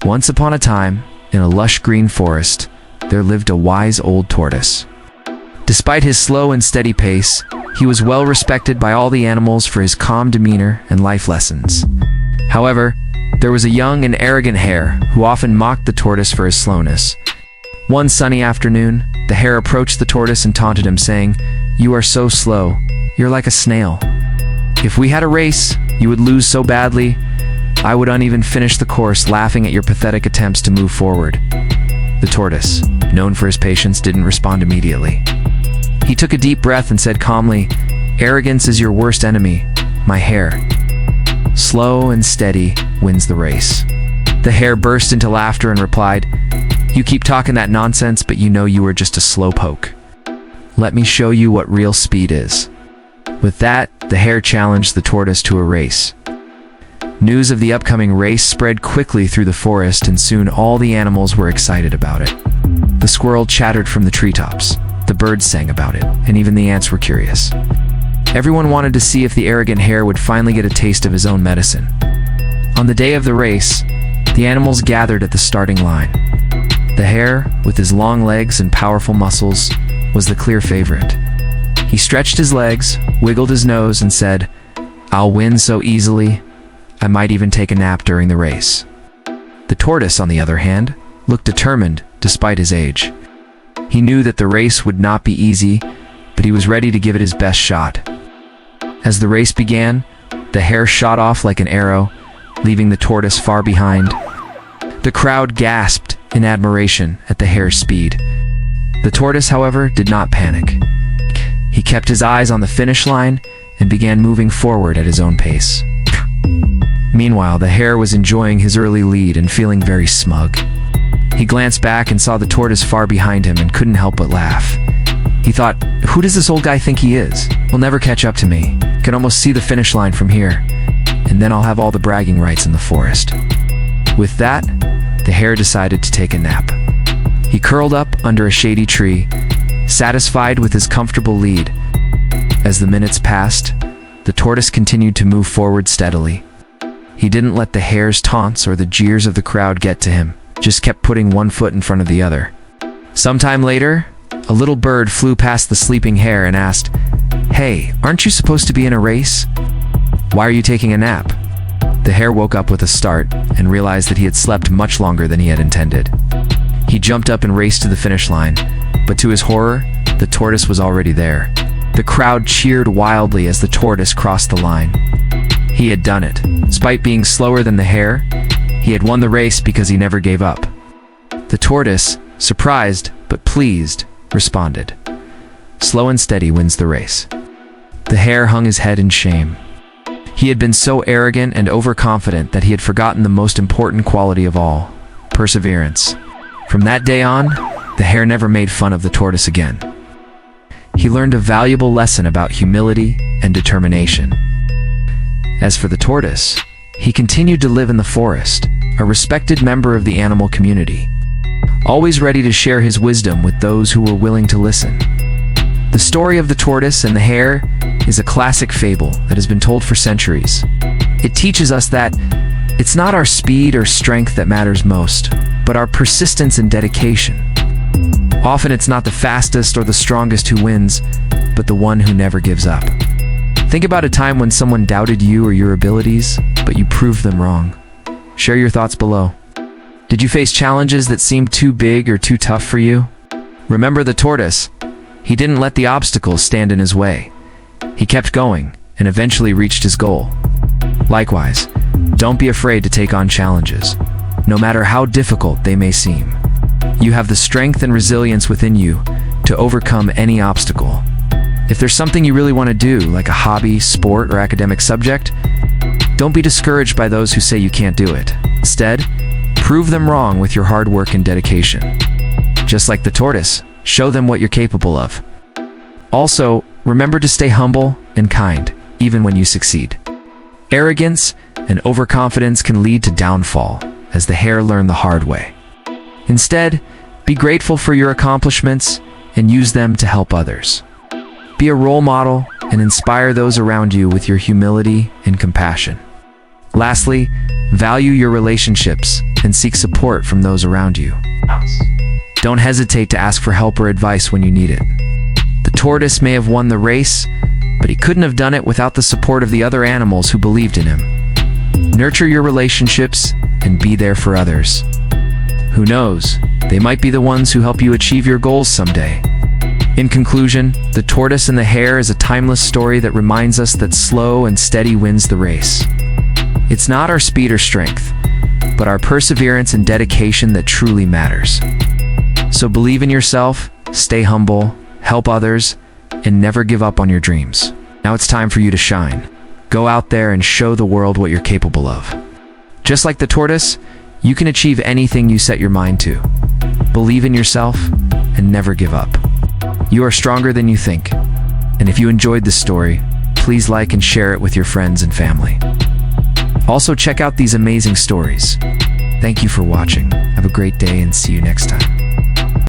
Once upon a time, in a lush green forest, there lived a wise old tortoise. Despite his slow and steady pace, he was well respected by all the animals for his calm demeanor and life lessons. However, there was a young and arrogant hare who often mocked the tortoise for his slowness. One sunny afternoon, the hare approached the tortoise and taunted him, saying, "You are so slow. You're like a snail. If we had a race, you would lose so badly. I wouldn't even finish the course, laughing at your pathetic attempts to move forward." The tortoise, known for his patience, didn't respond immediately. He took a deep breath and said calmly, "Arrogance is your worst enemy, my hare. Slow and steady wins the race." The hare burst into laughter and replied, "You keep talking that nonsense, but you know you are just a slowpoke. Let me show you what real speed is." With that, the hare challenged the tortoise to a race. News of the upcoming race spread quickly through the forest, and soon all the animals were excited about it. The squirrel chattered from the treetops, the birds sang about it, and even the ants were curious. Everyone wanted to see if the arrogant hare would finally get a taste of his own medicine. On the day of the race, the animals gathered at the starting line. The hare, with his long legs and powerful muscles, was the clear favorite. He stretched his legs, wiggled his nose, and said, "I'll win so easily. I might even take a nap during the race." The tortoise, on the other hand, looked determined despite his age. He knew that the race would not be easy, but he was ready to give it his best shot. As the race began, the hare shot off like an arrow, leaving the tortoise far behind. The crowd gasped in admiration at the hare's speed. The tortoise, however, did not panic. He kept his eyes on the finish line and began moving forward at his own pace. Meanwhile, the hare was enjoying his early lead and feeling very smug. He glanced back and saw the tortoise far behind him and couldn't help but laugh. He thought, "Who does this old guy think he is? He'll never catch up to me. Can almost see the finish line from here. And then I'll have all the bragging rights in the forest." With that, the hare decided to take a nap. He curled up under a shady tree, satisfied with his comfortable lead. As the minutes passed, the tortoise continued to move forward steadily. He didn't let the hare's taunts or the jeers of the crowd get to him, just kept putting one foot in front of the other. Sometime later, a little bird flew past the sleeping hare and asked, "Hey, aren't you supposed to be in a race? Why are you taking a nap?" The hare woke up with a start and realized that he had slept much longer than he had intended. He jumped up and raced to the finish line, but to his horror, the tortoise was already there. The crowd cheered wildly as the tortoise crossed the line. He had done it. Despite being slower than the hare, he had won the race because he never gave up. The tortoise, surprised but pleased, responded, "Slow and steady wins the race." The hare hung his head in shame. He had been so arrogant and overconfident that he had forgotten the most important quality of all, perseverance. From that day on, the hare never made fun of the tortoise again. He learned a valuable lesson about humility and determination. As for the tortoise, he continued to live in the forest, a respected member of the animal community, always ready to share his wisdom with those who were willing to listen. The story of the tortoise and the hare is a classic fable that has been told for centuries. It teaches us that it's not our speed or strength that matters most, but our persistence and dedication. Often it's not the fastest or the strongest who wins, but the one who never gives up. Think about a time when someone doubted you or your abilities, but you proved them wrong. Share your thoughts below. Did you face challenges that seemed too big or too tough for you? Remember the tortoise. He didn't let the obstacles stand in his way. He kept going and eventually reached his goal. Likewise, don't be afraid to take on challenges, no matter how difficult they may seem. You have the strength and resilience within you to overcome any obstacle. If there's something you really want to do, like a hobby, sport, or academic subject, don't be discouraged by those who say you can't do it. Instead, prove them wrong with your hard work and dedication. Just like the tortoise, show them what you're capable of. Also, remember to stay humble and kind, even when you succeed. Arrogance and overconfidence can lead to downfall, as the hare learned the hard way. Instead, be grateful for your accomplishments and use them to help others. Be a role model and inspire those around you with your humility and compassion. Lastly, value your relationships and seek support from those around you. Don't hesitate to ask for help or advice when you need it. The tortoise may have won the race, but he couldn't have done it without the support of the other animals who believed in him. Nurture your relationships and be there for others. Who knows, they might be the ones who help you achieve your goals someday. In conclusion, The Tortoise and the Hare is a timeless story that reminds us that slow and steady wins the race. It's not our speed or strength, but our perseverance and dedication that truly matters. So believe in yourself, stay humble, help others, and never give up on your dreams. Now it's time for you to shine. Go out there and show the world what you're capable of. Just like the tortoise, you can achieve anything you set your mind to. Believe in yourself and never give up. You are stronger than you think. And if you enjoyed this story, please like and share it with your friends and family. Also, check out these amazing stories. Thank you for watching. Have a great day and see you next time.